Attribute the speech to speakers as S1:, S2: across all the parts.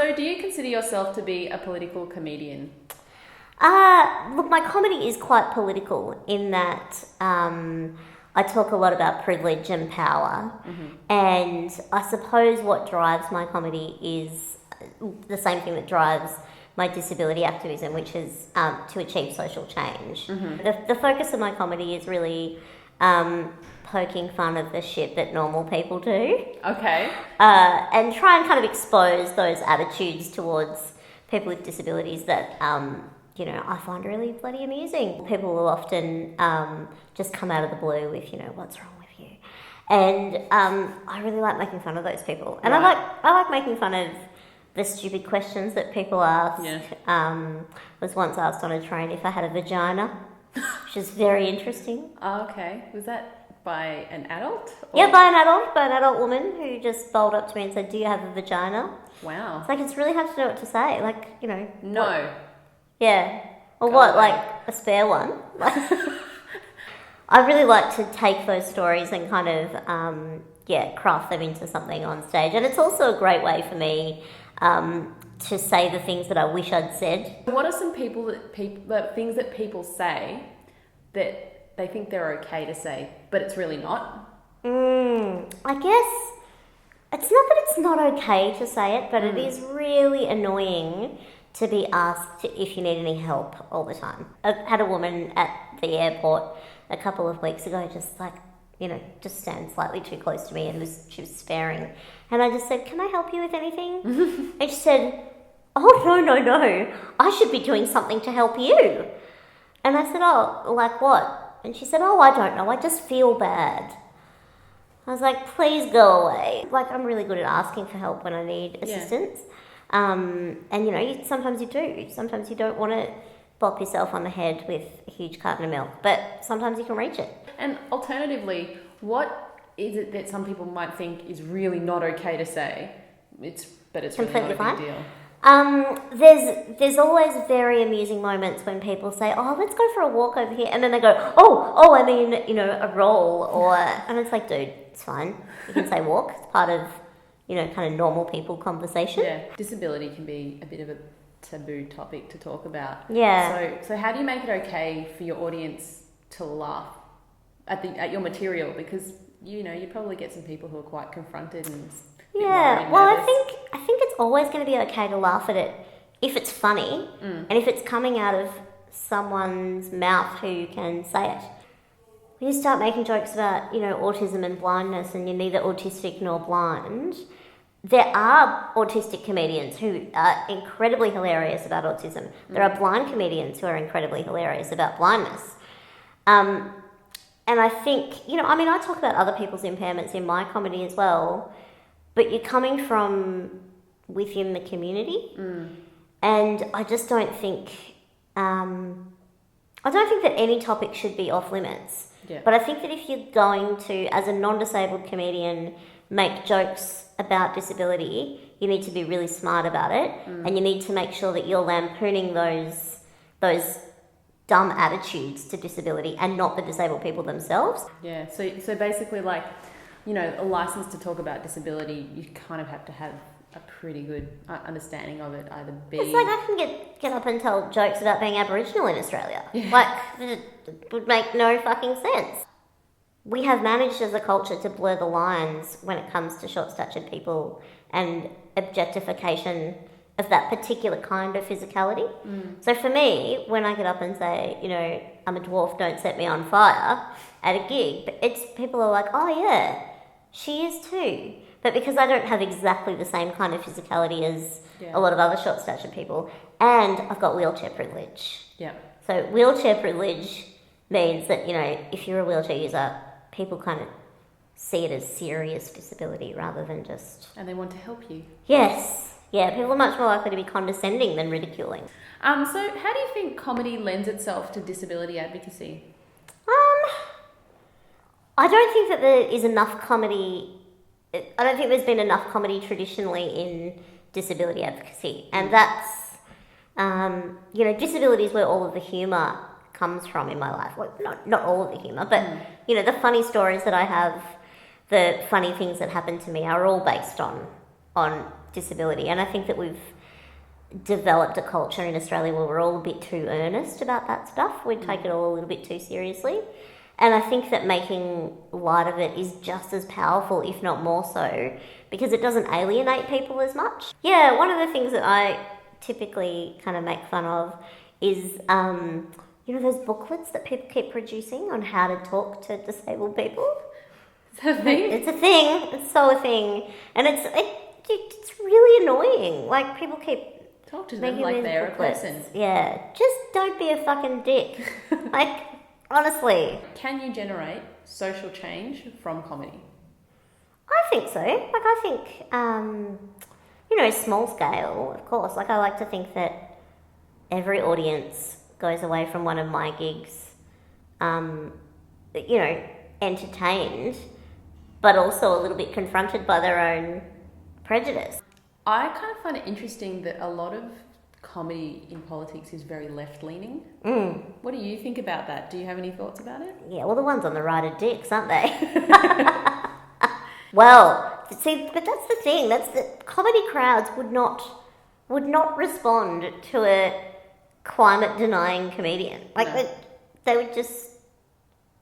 S1: So do you consider yourself to be a political comedian?
S2: Look, my comedy is quite political in that I talk a lot about privilege and power. And I suppose what drives my comedy is the same thing that drives my disability activism, which is to achieve social change. The focus of my comedy is really poking fun of the shit that normal people do.
S1: Okay.
S2: And try and kind of expose those attitudes towards people with disabilities that, I find really bloody amusing. People will often just come out of the blue with, what's wrong with you? And I really like making fun of those people. And
S1: Right.
S2: I like making fun of the stupid questions that people ask.
S1: Yeah.
S2: Was once asked on a train if I had a vagina, which is very interesting.
S1: Oh, okay. Was that by an adult?
S2: Yeah, by an adult woman who just bowled up to me and said, "Do you have a vagina?"
S1: Wow.
S2: It's like, it's really hard to know what to say. Like,
S1: No.
S2: what- yeah. Or
S1: Go
S2: what,
S1: away.
S2: like a spare one? Like, I really like to take those stories and kind of, craft them into something on stage. And it's also a great way for me to say the things that I wish I'd said.
S1: What are some things that people say that they think they're okay to say, but it's really not?
S2: I guess it's not that it's not okay to say it, but it is really annoying to be asked if you need any help all the time. I had a woman at the airport a couple of weeks ago just stand slightly too close to me and she was sparing. And I just said, "Can I help you with anything?" And she said, "Oh, no, I should be doing something to help you." And I said, "Oh, like what?" And she said, "Oh, I don't know, I just feel bad." I was like, "Please go away." Like, I'm really good at asking for help when I need assistance. Sometimes you do. Sometimes you don't want to bop yourself on the head with a huge carton of milk, but sometimes you can reach it.
S1: And alternatively, what is it that some people might think is really not okay to say? But it's really
S2: Completely
S1: not a big
S2: fine.
S1: deal.
S2: There's always very amusing moments when people say, "Oh, let's go for a walk over here," and then they go, "Oh, I mean, a roll," and it's like, dude, it's fine. You can say walk. It's part of, kind of normal people conversation.
S1: Yeah, disability can be a bit of a taboo topic to talk about.
S2: Yeah.
S1: So how do you make it okay for your audience to laugh at your material? Because you probably get some people who are quite confronted and
S2: Well, I think it's always going to be okay to laugh at it if it's funny and if it's coming out of someone's mouth who can say it. When you start making jokes about, autism and blindness and you're neither autistic nor blind, there are autistic comedians who are incredibly hilarious about autism. There are blind comedians who are incredibly hilarious about blindness. And I think, I talk about other people's impairments in my comedy as well, but you're coming from within the community. And I just don't think, that any topic should be off limits.
S1: Yeah.
S2: But I think that if you're going to, as a non-disabled comedian, make jokes about disability, you need to be really smart about it, and you need to make sure that you're lampooning those dumb attitudes to disability and not the disabled people themselves.
S1: Yeah. So basically, like, a license to talk about disability, you kind of have to have a pretty good understanding of it. Either be
S2: It's like I can get up and tell jokes about being Aboriginal in Australia. Like, it would make no fucking sense. We have managed as a culture to blur the lines when it comes to short-statured people and objectification of that particular kind of physicality. So for me, when I get up and say, "I'm a dwarf, don't set me on fire," at a gig, people are like, "Oh yeah, she is too." But because I don't have exactly the same kind of physicality as a lot of other short-statured people, and I've got wheelchair privilege.
S1: Yeah.
S2: So wheelchair privilege means that, if you're a wheelchair user, people kind of see it as serious disability rather than just...
S1: And they want to help you.
S2: Yes. Yeah, people are much more likely to be condescending than ridiculing.
S1: So how do you think comedy lends itself to disability advocacy?
S2: I don't think that there is enough comedy... I don't think there's been enough comedy traditionally in disability advocacy. And that's, disability is where all of the humour comes from in my life. Well, not all of the humour, but, the funny stories that I have, the funny things that happen to me are all based on disability. And I think that we've developed a culture in Australia where we're all a bit too earnest about that stuff. We take it all a little bit too seriously. And I think that making light of it is just as powerful, if not more so, because it doesn't alienate people as much. Yeah, one of the things that I typically kind of make fun of is, you know, those booklets that people keep producing on how to talk to disabled people.
S1: Is that a thing?
S2: It's a thing. It's so a thing. And it's really annoying. Like, people keep
S1: Talk to them like they're a person.
S2: Yeah, just don't be a fucking dick. Like, honestly.
S1: Can you generate social change from comedy?
S2: I think so. Like, I think, you know, small scale, of course. Like, I like to think that every audience goes away from one of my gigs, you know, entertained, but also a little bit confronted by their own prejudice.
S1: I kind of find it interesting that a lot of comedy in politics is very left-leaning. What do you think about that? Do you have any thoughts about it?
S2: Yeah, well, the ones on the right are dicks, aren't they? Well, see, but that's the thing. That's the comedy crowds would not respond to a climate-denying comedian. Like,
S1: No.
S2: they would just...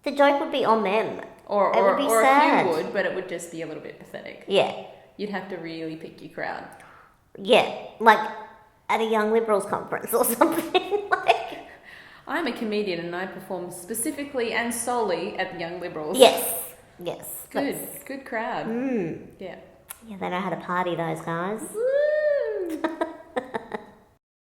S2: The joke would be on them.
S1: Or
S2: It would be
S1: a
S2: sad.
S1: few would, but it would just be a little bit pathetic.
S2: Yeah.
S1: You'd have to really pick your crowd.
S2: Yeah, like at a Young Liberals conference or something. Like,
S1: I'm a comedian and I perform specifically and solely at the Young Liberals.
S2: yes.
S1: Good crowd.
S2: Mm.
S1: Yeah.
S2: Yeah, they know how to party, those guys.
S1: Woo!